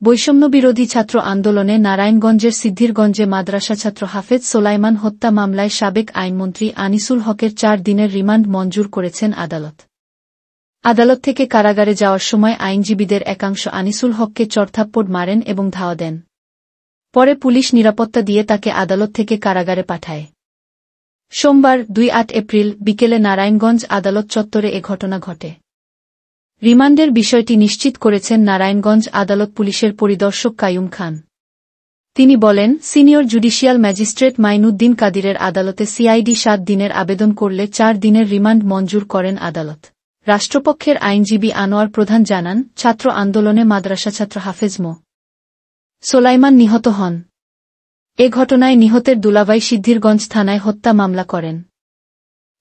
বৈষম্যবিরোধী ছাত্র আন্দোলনে নারায়ণগঞ্জের সিদ্ধিরগঞ্জে মাদ্রাসা ছাত্র হাফেজ সোলাইমান হত্যা মামলায় সাবেক আইনমন্ত্রী আনিসুল হকের 4 দিনের রিমান্ড মঞ্জুর করেছেন আদালত। আদালত থেকে কারাগারে যাওয়ার সময় আইনজীবীদের একাংশ আনিসুল হককে চড়থাপ্পড় মারেন এবং ধাওয়া দেন। পরে পুলিশ নিরাপত্তা দিয়ে তাকে আদালত থেকে কারাগারে পাঠায়। সোমবার 2 এপ্রিল বিকেলে নারায়ণগঞ্জ আদালত চত্বরে এ ঘটনা ঘটে। রিমান্ডের বিষয়টি নিশ্চিত করেছেন নারায়ণগঞ্জ আদালত পুলিশের পরিদর্শক কাইয়ুম খান। তিনি বলেন, সিনিয়র জুডিশিয়াল ম্যাজিস্ট্রেট মাইনুদ্দিন কাদিরের আদালতে সিআইডি 7 দিনের আবেদন করলে 4 দিনের রিমান্ড মঞ্জুর করেন আদালত। রাষ্ট্রপক্ষের আইনজীবী আনোয়ার প্রধান জানান, ছাত্র আন্দোলনে মাদ্রাসা ছাত্র হাফেজ মো. সোলাইমান নিহত হন। এ ঘটনায় নিহতের দুলাভাই সিদ্ধিরগঞ্জ থানায় হত্যা মামলা করেন।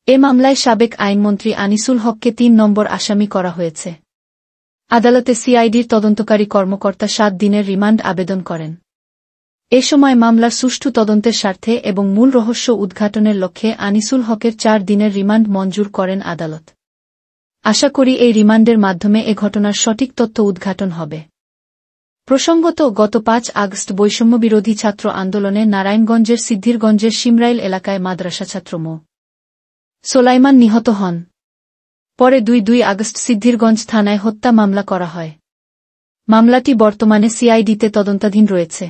এ মামলায় সাবেক আইনমন্ত্রী আনিসুল হককে 3 নম্বর আসামি করা হয়েছে। আদালতে সিআইডির তদন্তকারী কর্মকর্তা 7 দিনের রিমান্ড আবেদন করেন। এ সময় মামলার সুষ্ঠু তদন্তের স্বার্থে এবং মূল রহস্য উদ্ঘাটনের লক্ষ্যে আনিসুল হকের 4 দিনের রিমান্ড মঞ্জুর করেন আদালত। আশা করি এই রিমান্ডের মাধ্যমে এ ঘটনার সঠিক তথ্য উদ্ঘাটন হবে। প্রসঙ্গত, গত 5 আগস্ট বৈষম্যবিরোধী ছাত্র আন্দোলনে নারায়ণগঞ্জের সিদ্ধিরগঞ্জের শিমরাইল এলাকায় মাদ্রাসা ছাত্র মো. সোলাইমান নিহত হন। পরে 2 আগস্ট সিদ্ধিরগঞ্জ থানায় হত্যা মামলা করা হয়। মামলাটি বর্তমানে সিআইডিতে তদন্তাধীন রয়েছে।